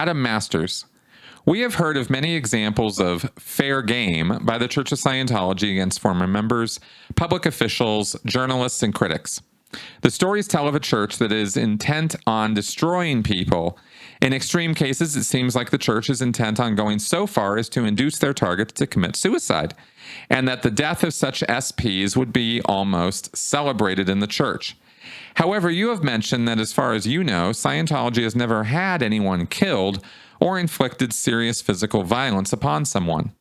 Adam Masters. We have heard of many examples of fair game by the Church of Scientology against former members, public officials, journalists, and critics. The stories tell of a church that is intent on destroying people. In extreme cases, it seems like the church is intent on going so far as to induce their targets to commit suicide, and that the death of such SPs would be almost celebrated in the church. However, you have mentioned that as far as you know, Scientology has never had anyone killed or inflicted serious physical violence upon someone.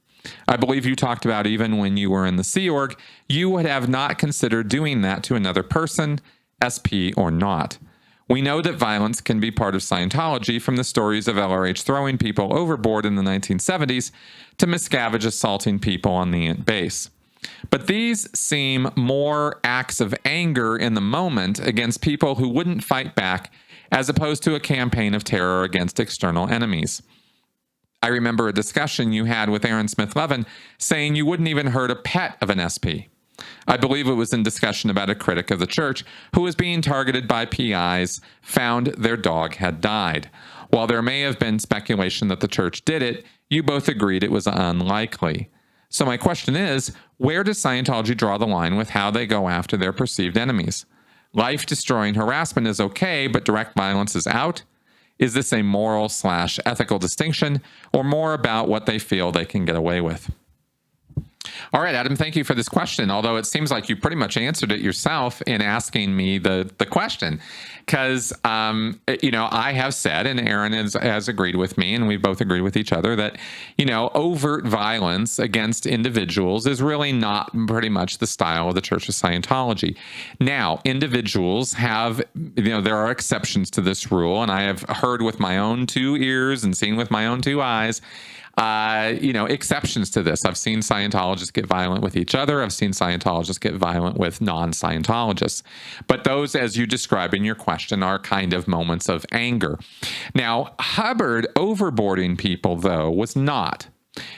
I believe you talked about even when you were in the Sea Org, you would have not considered doing that to another person, SP or not. We know that violence can be part of Scientology from the stories of LRH throwing people overboard in the 1970s to Miscavige assaulting people on the Ant base. But these seem more acts of anger in the moment against people who wouldn't fight back, as opposed to a campaign of terror against external enemies. I remember a discussion you had with Aaron Smith-Levin saying you wouldn't even hurt a pet of an SP. I believe it was in discussion about a critic of the church who was being targeted by PIs, found their dog had died. While there may have been speculation that the church did it, you both agreed it was unlikely. So my question is, where does Scientology draw the line with how they go after their perceived enemies? Life-destroying harassment is okay, but direct violence is out? Is this a moral/ethical distinction, or more about what they feel they can get away with? All right, Adam, thank you for this question, although it seems like you pretty much answered it yourself in asking me the question. Because, I have said, and Aaron has agreed with me, and we both agreed with each other, that, overt violence against individuals is really not pretty much the style of the Church of Scientology. Now, individuals have, there are exceptions to this rule, and I have heard with my own two ears and seen with my own two eyes exceptions to this. I've seen Scientologists get violent with each other. I've seen Scientologists get violent with non-Scientologists. But those, as you describe in your question, are kind of moments of anger. Now, Hubbard overboarding people, though, was not.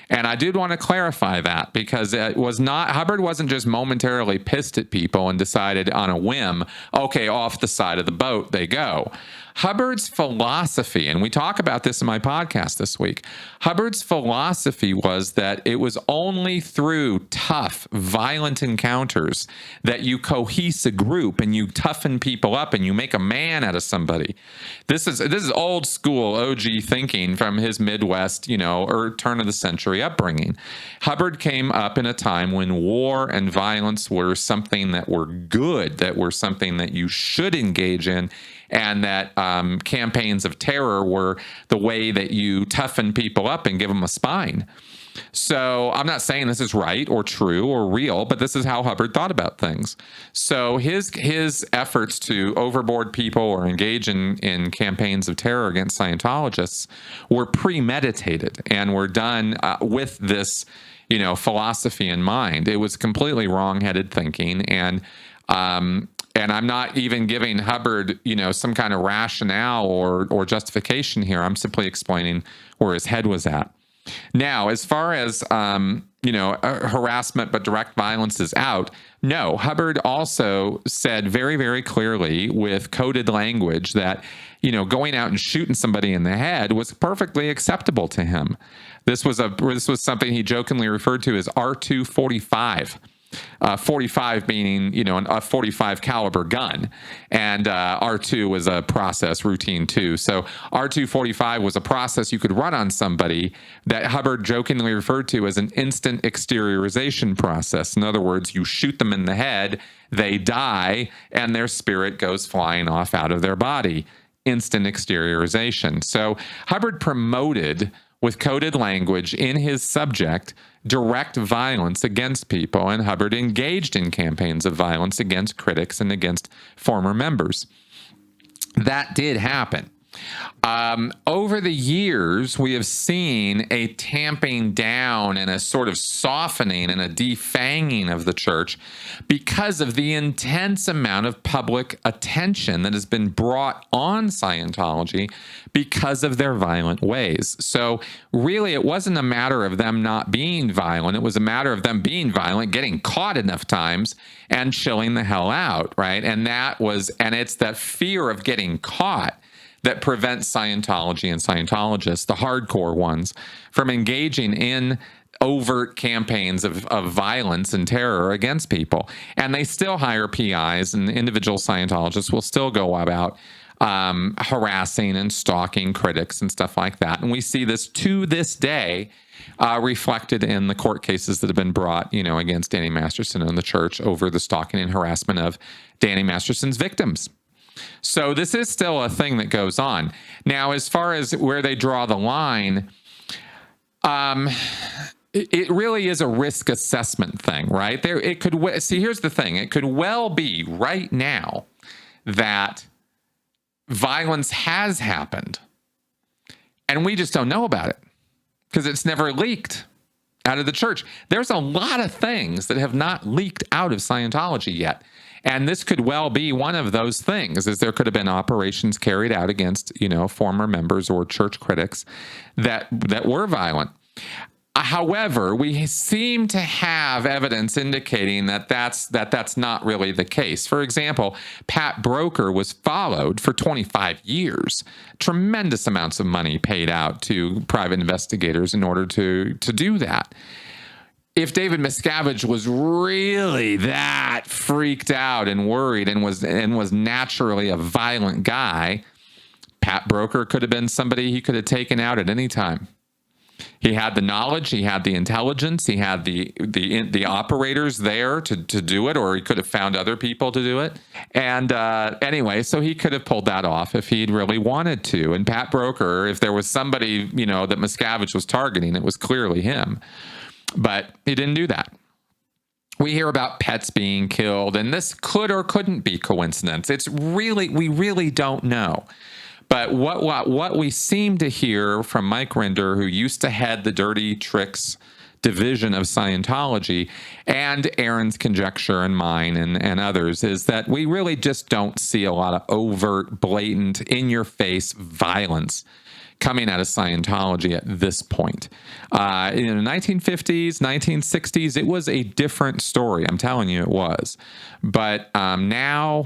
And I did want to clarify that, because it was not, Hubbard wasn't just momentarily pissed at people and decided on a whim, okay, off the side of the boat they go. Hubbard's philosophy, and we talk about this in my podcast this week, Hubbard's philosophy was that it was only through tough, violent encounters that you cohese a group and you toughen people up and you make a man out of somebody. This is old school OG thinking from his Midwest, or turn of the century upbringing. Hubbard came up in a time when war and violence were something that were good, that were something that you should engage in, and that campaigns of terror were the way that you toughen people up and give them a spine. So I'm not saying this is right or true or real, but this is how Hubbard thought about things. So his efforts to overboard people or engage in campaigns of terror against Scientologists were premeditated and were done with this, philosophy in mind. It was completely wrong-headed thinking, and I'm not even giving Hubbard, some kind of rationale or justification here. I'm simply explaining where his head was at. Now, as far as, harassment but direct violence is out, no, Hubbard also said very, very clearly with coded language that, going out and shooting somebody in the head was perfectly acceptable to him. This was something he jokingly referred to as R245. 45 meaning, a 45 caliber gun, and R2 was a process, routine 2. So R245 was a process you could run on somebody that Hubbard jokingly referred to as an instant exteriorization process. In other words, you shoot them in the head, they die, and their spirit goes flying off out of their body. Instant exteriorization. So Hubbard promoted, with coded language in his subject, direct violence against people, and Hubbard engaged in campaigns of violence against critics and against former members. That did happen. Over the years, we have seen a tamping down and a sort of softening and a defanging of the church because of the intense amount of public attention that has been brought on Scientology because of their violent ways. So really, it wasn't a matter of them not being violent. It was a matter of them being violent, getting caught enough times, and chilling the hell out, right? And it's that fear of getting caught that prevent Scientology and Scientologists, the hardcore ones, from engaging in overt campaigns of violence and terror against people. And they still hire PIs, and individual Scientologists will still go about harassing and stalking critics and stuff like that. And we see this to this day reflected in the court cases that have been brought, against Danny Masterson and the church over the stalking and harassment of Danny Masterson's victims. So this is still a thing that goes on. Now, as far as where they draw the line, it really is a risk assessment thing, right? Here's the thing. It could well be right now that violence has happened and we just don't know about it because it's never leaked out of the church. There's a lot of things that have not leaked out of Scientology yet. And this could well be one of those things, is there could have been operations carried out against, former members or church critics that were violent. However, we seem to have evidence indicating that that's not really the case. For example, Pat Broker was followed for 25 years. Tremendous amounts of money paid out to private investigators in order to do that. If David Miscavige was really that freaked out and worried and was naturally a violent guy, Pat Broker could have been somebody he could have taken out at any time. He had the knowledge, he had the intelligence, he had the operators there to do it, or he could have found other people to do it. And anyway, so he could have pulled that off if he'd really wanted to. And Pat Broker, if there was somebody, that Miscavige was targeting, it was clearly him. But he didn't do that. We hear about pets being killed, and this could or couldn't be coincidence. We really don't know. But what we seem to hear from Mike Rinder, who used to head the Dirty Tricks division of Scientology, and Aaron's conjecture and mine and others, is that we really just don't see a lot of overt, blatant, in-your-face violence coming out of Scientology at this point. In the 1950s, 1960s, it was a different story. I'm telling you, it was. But now,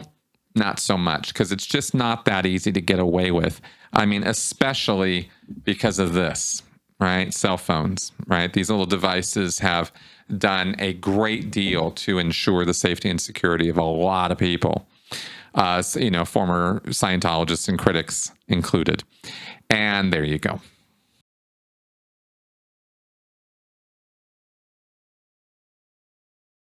not so much, because it's just not that easy to get away with. I mean, especially because of this, right? Cell phones, right? These little devices have done a great deal to ensure the safety and security of a lot of people, former Scientologists and critics included. And there you go.